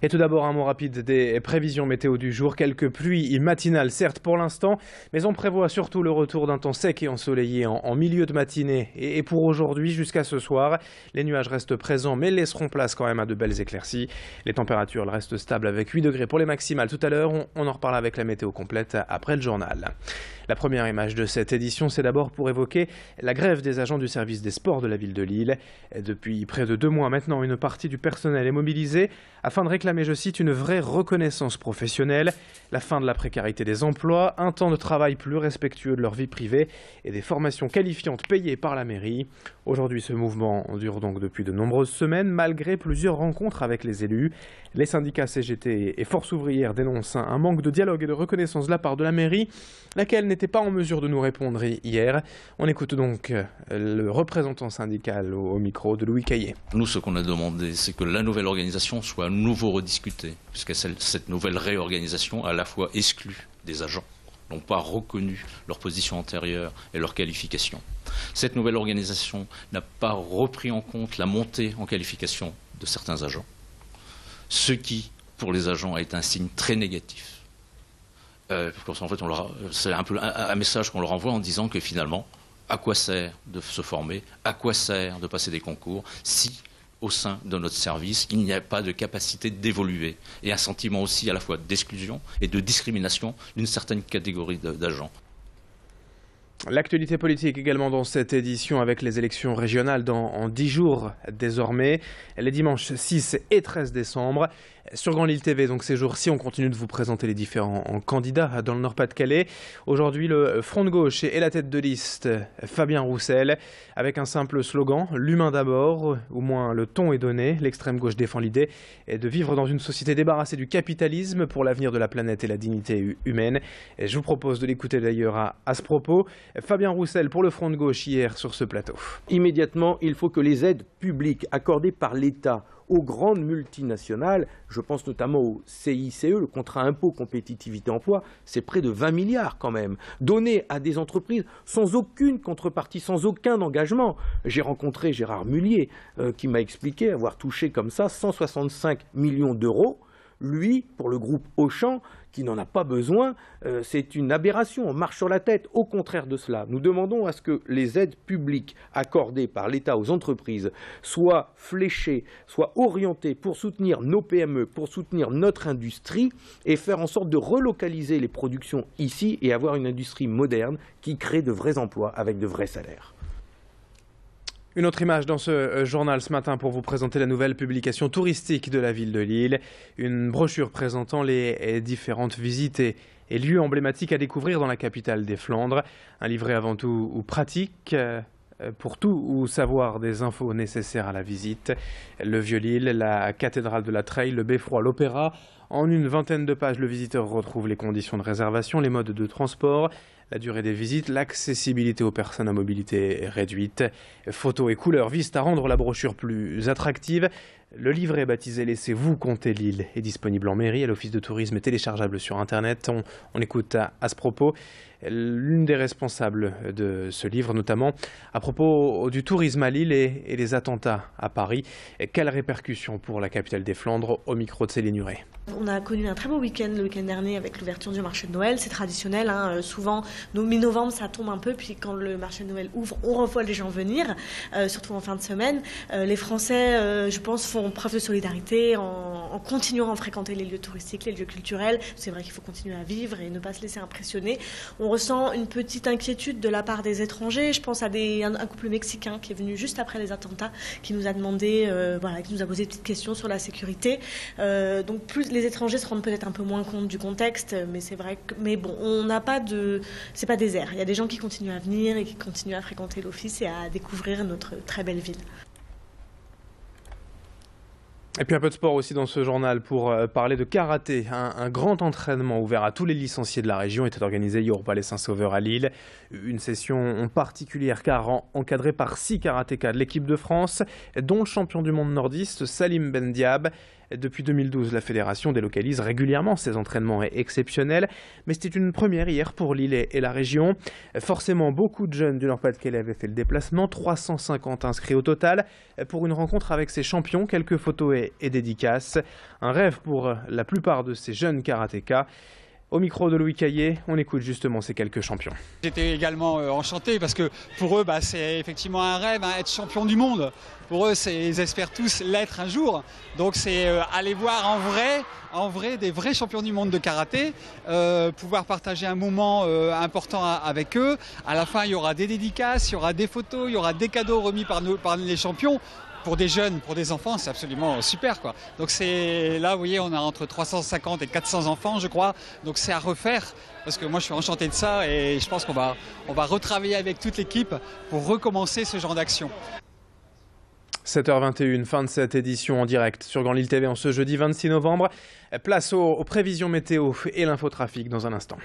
Et tout d'abord, un mot rapide des prévisions météo du jour. Quelques pluies matinales, certes pour l'instant, mais on prévoit surtout le retour d'un temps sec et ensoleillé en milieu de matinée. Et pour aujourd'hui, jusqu'à ce soir, les nuages restent présents, mais laisseront place quand même à de belles éclaircies. Les températures restent stables avec 8 degrés pour les maximales. Tout à l'heure, on en reparle avec la météo complète après le journal. La première image de cette édition, c'est d'abord pour évoquer la grève des agents du service des sports de la ville de Lille. Depuis près de 2 mois maintenant, une partie du personnel est mobilisée afin de réclamer, je cite, une vraie reconnaissance professionnelle, la fin de la précarité des emplois, un temps de travail plus respectueux de leur vie privée et des formations qualifiantes payées par la mairie. Aujourd'hui, ce mouvement dure donc depuis de nombreuses semaines, malgré plusieurs rencontres avec les élus. Les syndicats CGT et Force ouvrière dénoncent un manque de dialogue et de reconnaissance de la part de la mairie, laquelle n'était pas en mesure de nous répondre hier. On écoute donc le représentant syndical au micro de Louis Caillé. Nous, ce qu'on a demandé, c'est que la nouvelle organisation soit à nouveau rediscutée, puisque cette nouvelle réorganisation a à la fois exclu des agents, n'ont pas reconnu leur position antérieure et leur qualification. Cette nouvelle organisation n'a pas repris en compte la montée en qualification de certains agents, ce qui, pour les agents, est un signe très négatif. En fait, c'est un peu un message qu'on leur envoie en disant que finalement, à quoi sert de se former, à quoi sert de passer des concours si, au sein de notre service, il n'y a pas de capacité d'évoluer. Et un sentiment aussi à la fois d'exclusion et de discrimination d'une certaine catégorie d'agents. L'actualité politique également dans cette édition avec les élections régionales en 10 jours désormais, les dimanches 6 et 13 décembre. Sur Grand Lille TV, donc ces jours-ci, on continue de vous présenter les différents candidats dans le Nord-Pas-de-Calais. Aujourd'hui, le Front de gauche et la tête de liste, Fabien Roussel, avec un simple slogan, l'humain d'abord, au moins le ton est donné. L'extrême gauche défend l'idée de vivre dans une société débarrassée du capitalisme pour l'avenir de la planète et la dignité humaine. Et je vous propose de l'écouter d'ailleurs à ce propos. Fabien Roussel pour le Front de gauche hier sur ce plateau. Immédiatement, il faut que les aides publiques accordées par l'État aux grandes multinationales, je pense notamment au CICE, le contrat impôt compétitivité emploi, c'est près de 20 milliards quand même, donnés à des entreprises sans aucune contrepartie, sans aucun engagement. J'ai rencontré Gérard Mullier qui m'a expliqué avoir touché comme ça 165 millions d'euros. Lui, pour le groupe Auchan, qui n'en a pas besoin, c'est une aberration, on marche sur la tête. Au contraire de cela, nous demandons à ce que les aides publiques accordées par l'État aux entreprises soient fléchées, soient orientées pour soutenir nos PME, pour soutenir notre industrie et faire en sorte de relocaliser les productions ici et avoir une industrie moderne qui crée de vrais emplois avec de vrais salaires. Une autre image dans ce journal ce matin pour vous présenter la nouvelle publication touristique de la ville de Lille. Une brochure présentant les différentes visites et lieux emblématiques à découvrir dans la capitale des Flandres. Un livret avant tout pratique pour tout ou savoir des infos nécessaires à la visite. Le Vieux-Lille, la cathédrale de la Treille, le Beffroi, l'Opéra. En une vingtaine de pages, le visiteur retrouve les conditions de réservation, les modes de transport, la durée des visites, l'accessibilité aux personnes à mobilité réduite. Photos et couleurs visent à rendre la brochure plus attractive. Le livret baptisé Laissez-vous compter Lille est disponible en mairie, à l'office de tourisme et téléchargeable sur Internet. On écoute à ce propos l'une des responsables de ce livre, notamment à propos du tourisme à Lille et des attentats à Paris. Quelles répercussions pour la capitale des Flandres? Au micro de Céline Nuret. On a connu un très beau week-end le week-end dernier avec l'ouverture du marché de Noël. C'est traditionnel, hein. Souvent, mi-novembre, ça tombe un peu. Puis quand le marché de Noël ouvre, on revoit les gens venir, surtout en fin de semaine. Les Français, je pense, font preuve de solidarité en continuant à fréquenter les lieux touristiques, les lieux culturels. C'est vrai qu'il faut continuer à vivre et ne pas se laisser impressionner. On ressent une petite inquiétude de la part des étrangers. Je pense à un couple mexicain qui est venu juste après les attentats, qui nous a demandé, qui nous a posé des petites questions sur la sécurité. Donc plus les étrangers se rendent peut-être un peu moins compte du contexte, mais c'est vrai que, mais bon, on n'a pas de, c'est pas désert. Il y a des gens qui continuent à venir et qui continuent à fréquenter l'office et à découvrir notre très belle ville. Et puis un peu de sport aussi dans ce journal pour parler de karaté. Un grand entraînement ouvert à tous les licenciés de la région était organisé hier au Palais Saint-Sauveur à Lille. Une session particulière car encadrée par 6 karatékas de l'équipe de France, dont le champion du monde nordiste Salim Ben Diab. Depuis 2012, la fédération délocalise régulièrement ses entraînements exceptionnels, mais c'était une première hier pour Lille et la région. Forcément, beaucoup de jeunes du Nord-Pas-de-Calais avaient fait le déplacement, 350 inscrits au total, pour une rencontre avec ces champions, quelques photos et dédicaces. Un rêve pour la plupart de ces jeunes karatékas. Au micro de Louis Caillé, on écoute justement ces quelques champions. J'étais également enchanté parce que pour eux, c'est effectivement un rêve, être champion du monde. Pour eux, ils espèrent tous l'être un jour. Donc c'est aller voir en vrai des vrais champions du monde de karaté, pouvoir partager un moment important avec eux. À la fin, il y aura des dédicaces, il y aura des photos, il y aura des cadeaux remis par les champions. Pour des jeunes, pour des enfants, c'est absolument super, quoi. Donc là, vous voyez, on a entre 350 et 400 enfants, je crois. Donc c'est à refaire, parce que moi je suis enchanté de ça et je pense qu'on va retravailler avec toute l'équipe pour recommencer ce genre d'action. 7h21, fin de cette édition en direct sur Grand Lille TV en ce jeudi 26 novembre. Place aux prévisions météo et l'infotrafic dans un instant.